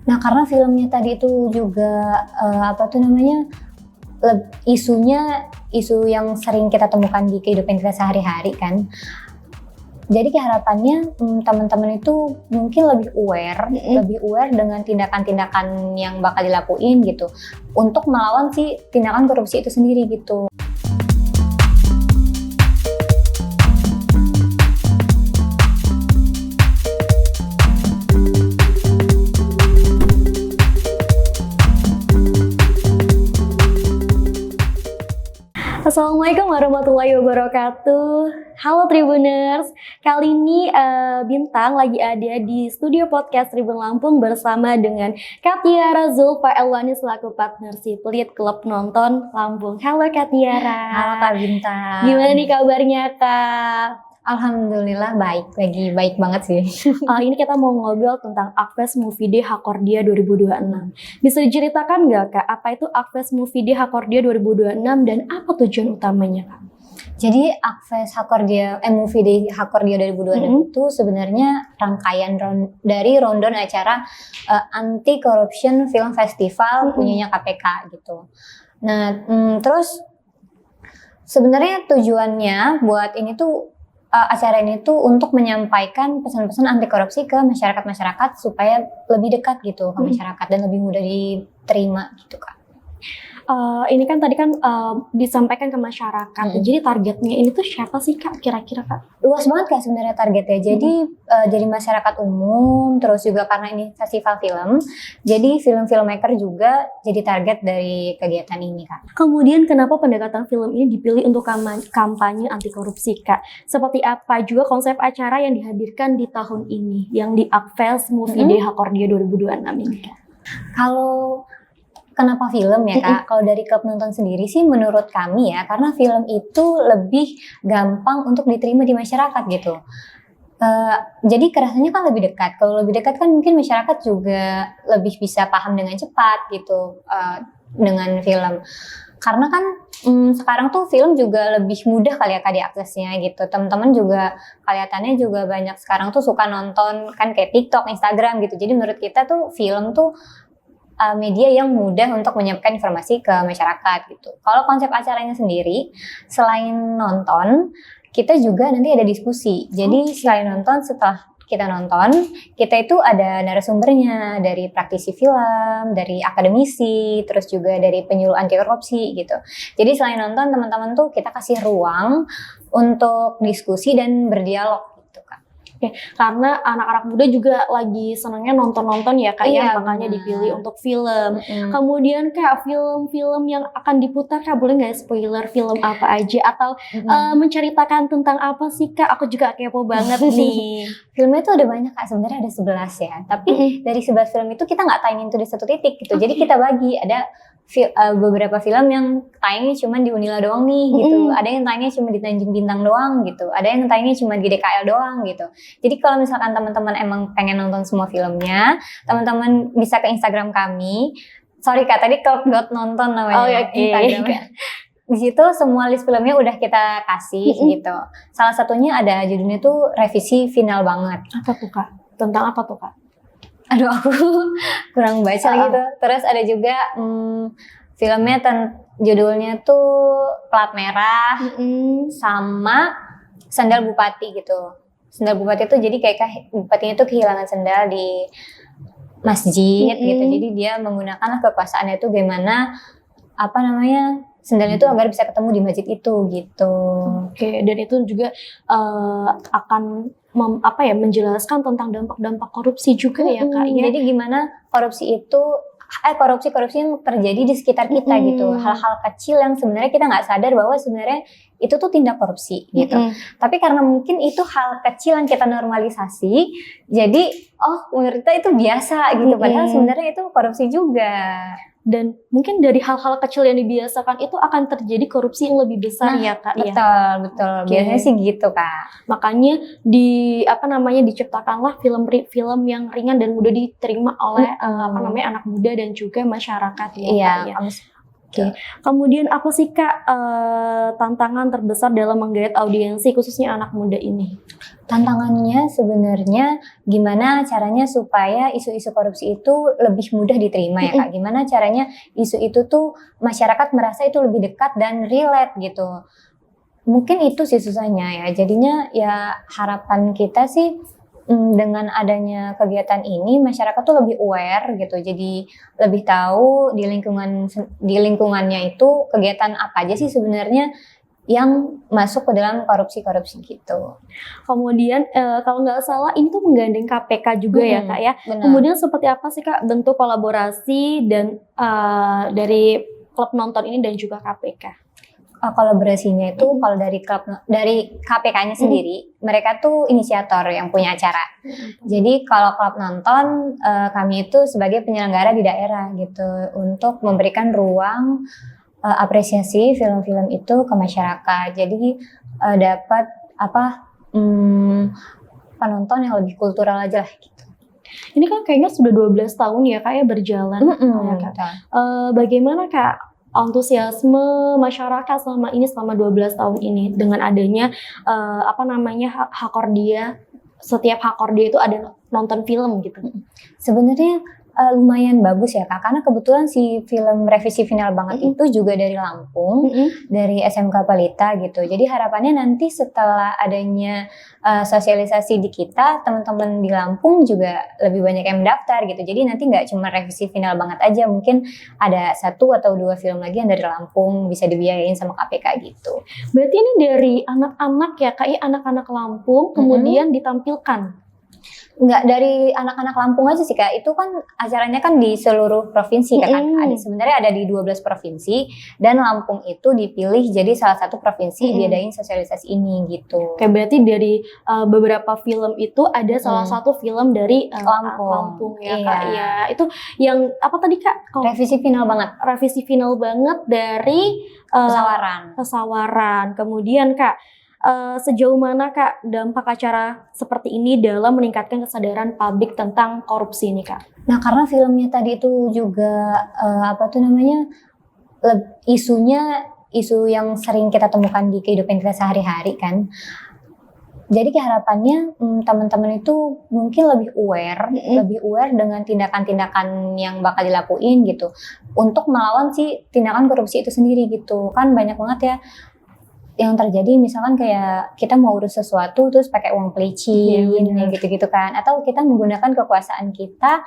Nah, karena filmnya tadi itu juga isunya isu yang sering kita temukan di kehidupan kita sehari-hari kan. Jadi harapannya teman-teman itu mungkin lebih aware dengan tindakan-tindakan yang bakal dilakuin gitu untuk melawan si tindakan korupsi itu sendiri gitu. Assalamualaikum warahmatullahi wabarakatuh. Halo Tribuners, kali ini Bintang lagi ada di studio podcast Tribun Lampung bersama dengan Kak Tiara Zulfa Elwani selaku partner si Pelit Klub Nonton Lampung. Halo Kak Tiara. Halo Kak Bintang. Gimana nih kabarnya Kak? Alhamdulillah baik banget sih. Ini kita mau ngobrol tentang Akves Movie Day Hakordia 2026. Bisa diceritakan nggak Kak, apa itu Akves Movie Day Hakordia 2026 dan apa tujuan utamanya Kak? Jadi Akves Movie Day Hakordia 2026 itu sebenarnya rangkaian dari rundown acara Anti Corruption Film Festival punyanya KPK gitu. Nah, terus sebenarnya tujuannya buat ini tuh acara ini tuh untuk menyampaikan pesan-pesan anti korupsi ke masyarakat supaya lebih dekat gitu ke masyarakat dan lebih mudah diterima gitu Kak. Ini kan tadi kan disampaikan ke masyarakat. Jadi targetnya ini tuh siapa sih Kak kira-kira Kak? Luas banget Kak sebenarnya targetnya. Jadi dari masyarakat umum, terus juga karena ini festival film, jadi film-filmmaker juga jadi target dari kegiatan ini Kak. Kemudian kenapa pendekatan film ini dipilih untuk kampanye anti korupsi Kak? Seperti apa juga konsep acara yang dihadirkan di tahun ini yang di Akves Movie Day Hakordia 2026 ini Kak? Kalau kenapa film ya Kak? Kalau dari klub nonton sendiri sih menurut kami ya, karena film itu lebih gampang untuk diterima di masyarakat gitu. Jadi kerasanya kan lebih dekat. Kalau lebih dekat kan mungkin masyarakat juga lebih bisa paham dengan cepat gitu dengan film. Karena kan sekarang tuh film juga lebih mudah kali ya Kak diaksesnya gitu. Teman-teman juga kelihatannya juga banyak sekarang tuh suka nonton kan kayak TikTok, Instagram gitu. Jadi menurut kita tuh film tuh media yang mudah untuk menyampaikan informasi ke masyarakat gitu. Kalau konsep acaranya sendiri, selain nonton, kita juga nanti ada diskusi. Jadi selain nonton, setelah kita nonton, kita itu ada narasumbernya dari praktisi film, dari akademisi, terus juga dari penyuluh anti korupsi gitu. Jadi selain nonton, teman-teman tuh kita kasih ruang untuk diskusi dan berdialog gitu Kak. Oke, karena anak-anak muda juga lagi senangnya nonton-nonton ya Kak ya, makanya dipilih untuk film. Kemudian Kak, film-film yang akan diputar Kak, boleh nggak spoiler film apa aja atau menceritakan tentang apa sih Kak? Aku juga kepo banget nih. Filmnya tuh ada banyak Kak, sebenarnya ada 11 ya. Tapi dari 11 film itu kita nggak tayangin tuh di satu titik gitu. Jadi kita bagi, ada beberapa film yang tayangnya cuma di Unila doang nih gitu. Ada yang tayangnya cuma di Tanjung Bintang doang gitu. Ada yang tayangnya cuma di DKL doang gitu. Jadi kalau misalkan teman-teman emang pengen nonton semua filmnya, teman-teman bisa ke Instagram kami. Sorry Kak, tadi klub.nonton namanya Instagramnya. Di situ semua list filmnya udah kita kasih gitu. Salah satunya ada judulnya tuh Revisi Final Banget. Apa tuh Kak? Tentang apa tuh Kak? Aduh aku kurang baca gitu. Terus ada juga filmnya judulnya tuh Plat Merah sama Sandal Bupati gitu. Sandal Bupati itu jadi kayak bupatinya tuh kehilangan sandal di masjid gitu. Jadi dia menggunakan kekuasaannya itu gimana sandalnya itu agar bisa ketemu di masjid itu gitu. Oke, dan itu juga akan menjelaskan tentang dampak-dampak korupsi juga ya Kak ya. Jadi gimana korupsi yang terjadi di sekitar kita gitu. Hal-hal kecil yang sebenarnya kita nggak sadar bahwa sebenarnya itu tuh tindak korupsi gitu. Tapi karena mungkin itu hal kecil yang kita normalisasi, jadi menurut kita itu biasa gitu. Padahal sebenarnya itu korupsi juga. Dan mungkin dari hal-hal kecil yang dibiasakan itu akan terjadi korupsi yang lebih besar ya Kak. Betul. Biasanya sih gitu Kak. Makanya diciptakanlah film-film yang ringan dan mudah diterima oleh anak muda dan juga masyarakat ya Kak ya. Oke. Kemudian apa sih Kak tantangan terbesar dalam menggait audiensi khususnya anak muda ini? Tantangannya sebenarnya gimana caranya supaya isu-isu korupsi itu lebih mudah diterima ya Kak. Gimana caranya isu itu tuh masyarakat merasa itu lebih dekat dan relate gitu. Mungkin itu sih susahnya ya. Jadinya ya harapan kita sih dengan adanya kegiatan ini masyarakat tuh lebih aware gitu. Jadi lebih tahu di lingkungannya itu kegiatan apa aja sih sebenarnya yang masuk ke dalam korupsi gitu. Kemudian kalau nggak salah ini tuh menggandeng KPK juga ya Kak ya. Benar. Kemudian seperti apa sih Kak bentuk kolaborasi dan dari klub nonton ini dan juga KPK? Kolaborasinya itu kalau dari KPK-nya sendiri, mereka tuh inisiator yang punya acara. Jadi kalau klub nonton, kami itu sebagai penyelenggara di daerah gitu untuk memberikan ruang apresiasi film-film itu ke masyarakat. Jadi dapat penonton yang lebih kultural aja lah gitu. Ini kan kayaknya sudah 12 tahun ya Kak ya berjalan. Bagaimana Kak antusiasme masyarakat selama 12 tahun ini dengan adanya Hakordia, setiap Hakordia itu ada nonton film gitu. Sebenarnya lumayan bagus ya Kak, karena kebetulan si film Revisi Final Banget itu juga dari Lampung, dari SMK Pelita gitu. Jadi harapannya nanti setelah adanya sosialisasi di kita, teman-teman di Lampung juga lebih banyak yang mendaftar gitu. Jadi nanti nggak cuma Revisi Final Banget aja, mungkin ada 1 atau 2 film lagi yang dari Lampung bisa dibiayain sama KPK gitu. Berarti ini dari anak-anak ya Kak, anak-anak Lampung kemudian ditampilkan? Nggak dari anak-anak Lampung aja sih Kak, itu kan acaranya kan di seluruh provinsi kan. Sebenarnya ada di 12 provinsi dan Lampung itu dipilih jadi salah satu provinsi diadain sosialisasi ini gitu. Oke, berarti dari beberapa film itu ada salah satu film dari Lampung ya Kak. Ya, itu yang apa tadi Kak? Revisi Final Banget. Revisi Final Banget dari Pesawaran. Kemudian Kak, sejauh mana Kak dampak acara seperti ini dalam meningkatkan kesadaran publik tentang korupsi ini Kak? Nah karena filmnya tadi itu juga isu yang sering kita temukan di kehidupan kita sehari-hari kan. Jadi harapannya teman-teman itu mungkin lebih aware dengan tindakan-tindakan yang bakal dilakuin gitu untuk melawan si tindakan korupsi itu sendiri gitu. Kan banyak banget ya yang terjadi, misalkan kayak kita mau urus sesuatu terus pakai uang pelicin gitu-gitu kan, atau kita menggunakan kekuasaan kita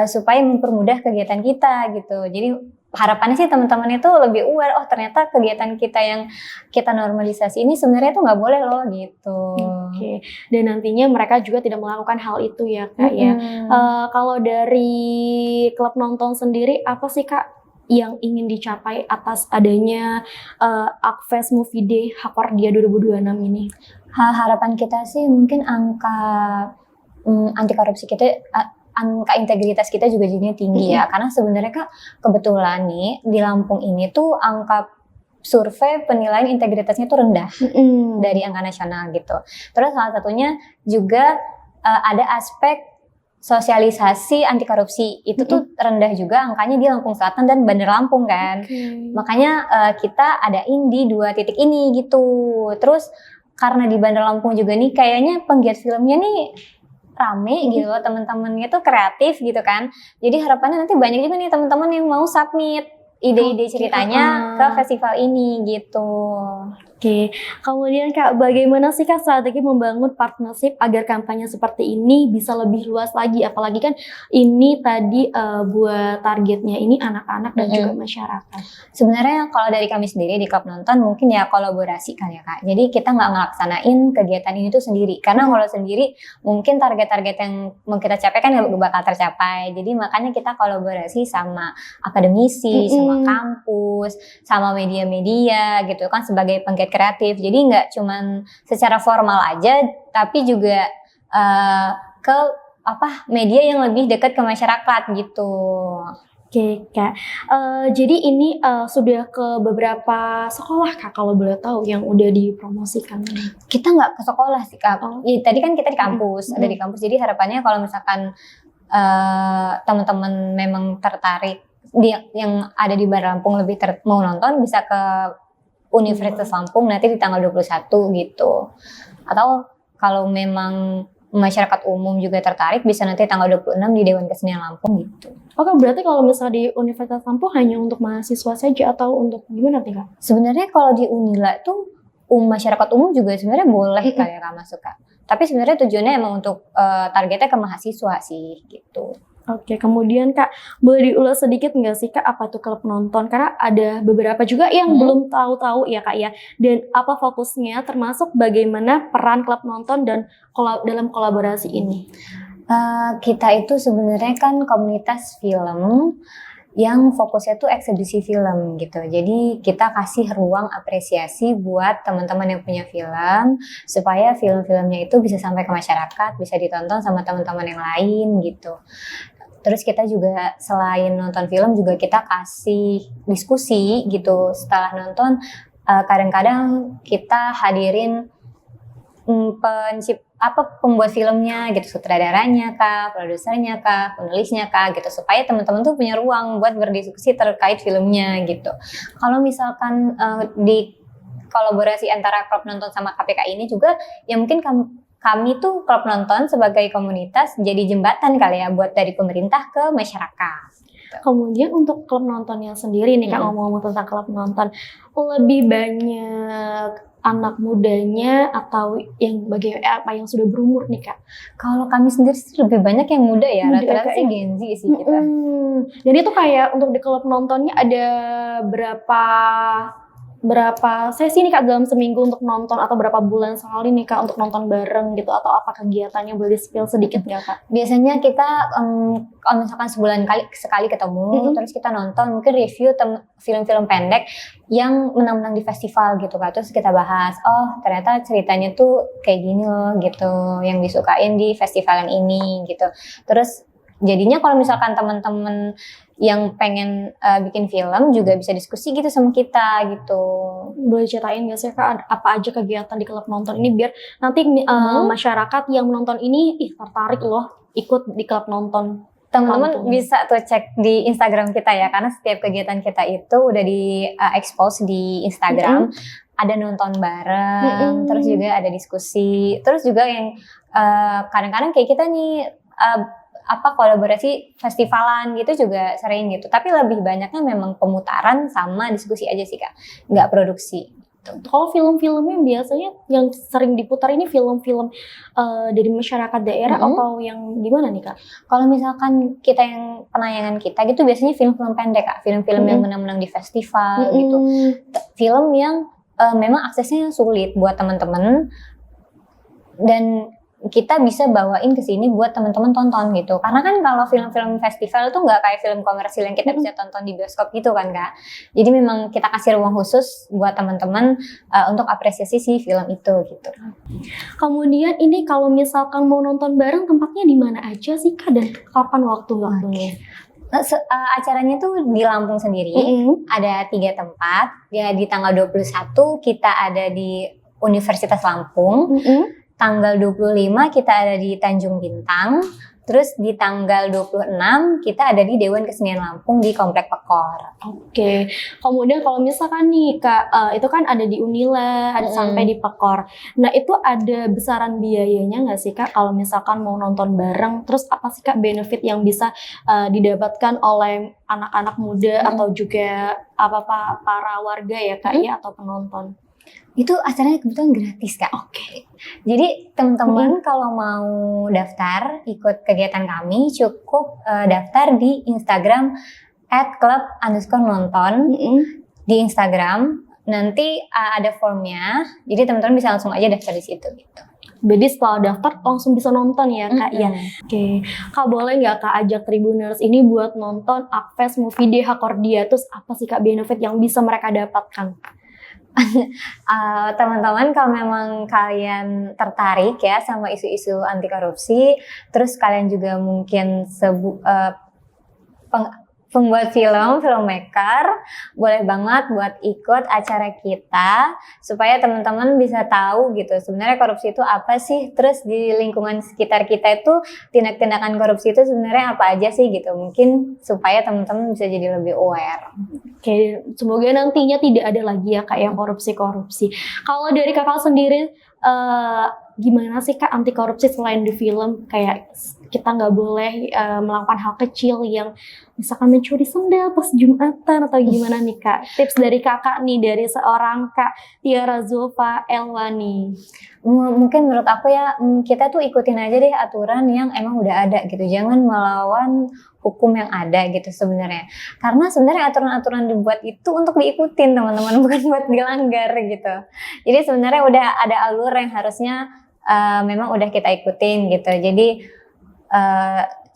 supaya mempermudah kegiatan kita gitu. Jadi harapannya sih teman-teman itu lebih aware, oh ternyata kegiatan kita yang kita normalisasi ini sebenarnya tuh nggak boleh loh gitu. Oke. Dan nantinya mereka juga tidak melakukan hal itu ya Kak ya. Kalau dari klub nonton sendiri apa sih Kak yang ingin dicapai atas adanya Akves Movie Day Hakordia 2026 ini? Harapan kita sih mungkin angka anti korupsi kita, angka integritas kita juga jadinya tinggi ya. Karena sebenarnya Kak, kebetulan nih di Lampung ini tuh angka survei penilaian integritasnya tuh rendah dari angka nasional gitu. Terus salah satunya juga ada aspek sosialisasi anti korupsi itu tuh rendah juga angkanya di Lampung Selatan dan Bandar Lampung kan. Makanya kita adain di 2 titik ini gitu. Terus karena di Bandar Lampung juga nih kayaknya penggiat filmnya nih rame gitu loh, teman-temannya tuh kreatif gitu kan. Jadi harapannya nanti banyak juga nih teman-teman yang mau submit ide-ide ceritanya ke festival ini gitu. Oke, kemudian Kak, bagaimana sih Kak strategi membangun partnership agar kampanye seperti ini bisa lebih luas lagi? Apalagi kan ini tadi buat targetnya ini anak-anak dan juga masyarakat. Sebenarnya kalau dari kami sendiri di klub nonton mungkin ya kolaborasi kan ya Kak. Jadi kita nggak ngelaksanain kegiatan ini tuh sendiri. Karena kalau sendiri mungkin target-target yang mau kita capai kan nggak bakal tercapai. Jadi makanya kita kolaborasi sama akademisi, sama kampus, sama media-media gitu kan sebagai penggiat kreatif. Jadi nggak cuman secara formal aja, tapi juga ke media yang lebih dekat ke masyarakat gitu. Oke Kak, jadi ini sudah ke beberapa sekolah Kak kalau boleh tahu yang udah dipromosikan? Kita nggak ke sekolah sih Kak. Tadi kan kita di kampus, ada di kampus. Jadi harapannya kalau misalkan teman-teman memang tertarik yang ada di Bandar Lampung lebih mau nonton bisa ke Universitas Lampung nanti di tanggal 21 gitu. Atau kalau memang masyarakat umum juga tertarik bisa nanti tanggal 26 di Dewan Kesenian Lampung gitu. Oke, berarti kalau misalnya di Universitas Lampung hanya untuk mahasiswa saja atau untuk gimana nih Kak? Sebenarnya kalau di Unila tuh masyarakat umum juga sebenarnya boleh kali ya Kak masuk Kak. Tapi sebenarnya tujuannya emang untuk targetnya ke mahasiswa sih gitu. Oke, kemudian Kak, boleh diulas sedikit nggak sih Kak apa tuh klub nonton? Karena ada beberapa juga yang belum tahu-tahu ya Kak ya. Dan apa fokusnya termasuk bagaimana peran klub nonton dan dalam kolaborasi ini? Kita itu sebenarnya kan komunitas film yang fokusnya tuh eksibisi film gitu. Jadi kita kasih ruang apresiasi buat teman-teman yang punya film supaya film-filmnya itu bisa sampai ke masyarakat, bisa ditonton sama teman-teman yang lain gitu. Terus kita juga selain nonton film juga kita kasih diskusi gitu. Setelah nonton kadang-kadang kita hadirin pembuat filmnya gitu, sutradaranya kah, produsernya kah, penulisnya kah gitu, supaya teman-teman tuh punya ruang buat berdiskusi terkait filmnya gitu. Kalau misalkan di kolaborasi antara klub nonton sama KPK ini juga ya mungkin kami tuh klub nonton sebagai komunitas jadi jembatan kali ya buat dari pemerintah ke masyarakat. Kemudian untuk klub nontonnya sendiri nih Kak, ngomong-ngomong tentang klub nonton, lebih banyak anak mudanya atau yang yang sudah berumur nih Kak? Kalau kami sendiri sih lebih banyak yang muda ya, rata-rata sih Gen Z sih kita. Dan itu kayak untuk di klub nontonnya ada berapa sesi nih Kak dalam seminggu untuk nonton atau berapa bulan sekali nih Kak untuk nonton bareng gitu, atau apa kegiatannya, boleh di-spill sedikit nggak Kak? Biasanya kita kalau misalkan sebulan sekali ketemu, terus kita nonton mungkin review film-film pendek yang menang-menang di festival gitu Kak. Terus kita bahas, oh ternyata ceritanya tuh kayak gini loh gitu, yang disukain di festival yang ini gitu. Terus jadinya kalau misalkan teman-teman yang pengen bikin film juga bisa diskusi gitu sama kita gitu. Boleh ceritain nggak sih Kak apa aja kegiatan di klub nonton ini biar nanti masyarakat yang menonton ini tertarik loh ikut di klub nonton. Teman-teman bisa tuh cek di Instagram kita ya, karena setiap kegiatan kita itu udah di expose di Instagram. Ada nonton bareng, terus juga ada diskusi, terus juga yang kadang-kadang kayak kita nih kolaborasi festivalan gitu juga sering gitu. Tapi lebih banyaknya memang pemutaran sama diskusi aja sih Kak, nggak produksi. Kalau film-filmnya biasanya yang sering diputar ini film-film dari masyarakat daerah atau yang gimana nih Kak? Kalau misalkan kita yang penayangan kita gitu biasanya film-film pendek Kak, film-film yang menang-menang di festival gitu. Film yang memang aksesnya sulit buat teman-teman dan kita bisa bawain ke sini buat teman-teman tonton gitu. Karena kan kalau film-film festival itu nggak kayak film komersil yang kita bisa tonton di bioskop gitu kan Kak. Jadi memang kita kasih ruang khusus buat teman-teman untuk apresiasi si film itu gitu. Kemudian ini kalau misalkan mau nonton bareng tempatnya di mana aja sih Kak dan kapan waktunya? Acaranya tuh di Lampung sendiri. Ada 3 tempat. Ya di tanggal 21 kita ada di Universitas Lampung. Tanggal 25 kita ada di Tanjung Bintang, terus di tanggal 26 kita ada di Dewan Kesenian Lampung di Komplek Pekor. Oke. Kemudian kalau misalkan nih Kak, itu kan ada di Unila, ada sampai di Pekor. Nah itu ada besaran biayanya nggak sih Kak kalau misalkan mau nonton bareng? Terus apa sih Kak benefit yang bisa didapatkan oleh anak-anak muda atau juga para warga ya Kak ya atau penonton? Itu acaranya kebetulan gratis Kak. Oke. Jadi teman-teman kalau mau daftar ikut kegiatan kami cukup daftar di Instagram @club_nonton di Instagram. Nanti ada formnya, jadi teman-teman bisa langsung aja daftar di situ gitu. Jadi setelah daftar langsung bisa nonton ya Kak ya. Oke. Kak boleh nggak Kak ajak Tribuners ini buat nonton Akves Movie Day Hakordia? Terus apa sih Kak benefit yang bisa mereka dapatkan? Teman-teman kalau memang kalian tertarik ya sama isu-isu anti korupsi, terus kalian juga mungkin pembuat film, filmmaker, boleh banget buat ikut acara kita supaya teman-teman bisa tahu gitu sebenarnya korupsi itu apa sih, terus di lingkungan sekitar kita itu tindak-tindakan korupsi itu sebenarnya apa aja sih gitu, mungkin supaya teman-teman bisa jadi lebih aware. Oke, semoga nantinya tidak ada lagi ya Kak yang korupsi-korupsi. Kalau dari Kakak sendiri gimana sih Kak anti korupsi selain di film, kayak kita nggak boleh melakukan hal kecil yang misalkan mencuri sendal pas Jumatan atau gimana nih Kak? Tips dari Kakak nih, dari seorang Kak Tiara Zulfa Elwani. Mungkin menurut aku ya, kita tuh ikutin aja deh aturan yang emang udah ada gitu, jangan melawan hukum yang ada gitu sebenarnya. Karena sebenarnya aturan-aturan dibuat itu untuk diikutin teman-teman, bukan buat dilanggar gitu. Jadi sebenarnya udah ada alur yang harusnya memang udah kita ikutin gitu. Jadi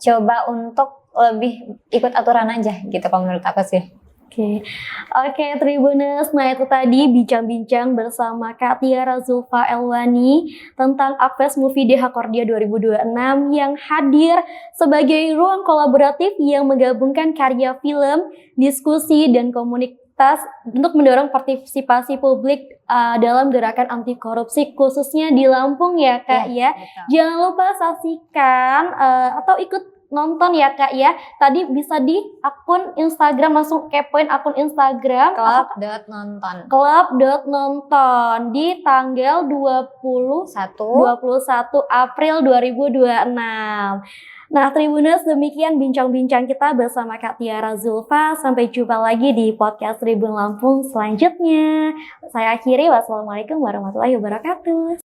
coba untuk lebih ikut aturan aja gitu kalau menurut aku sih. Oke, Tribuners, nah itu tadi bincang-bincang bersama Kak Tiara Zulfa Elwani tentang Akves Movie DH Kordia 2026 yang hadir sebagai ruang kolaboratif yang menggabungkan karya film, diskusi, dan komunitas untuk mendorong partisipasi publik dalam gerakan anti korupsi khususnya di Lampung ya Kak ya. Jangan lupa saksikan atau ikut nonton ya Kak ya. Tadi bisa di akun Instagram, langsung kepoin akun Instagram club.nonton di tanggal 21 April 2026. Nah, Tribuners, demikian bincang-bincang kita bersama Kak Tiara Zulfa. Sampai jumpa lagi di podcast Tribun Lampung selanjutnya. Saya akhiri, wassalamualaikum warahmatullahi wabarakatuh.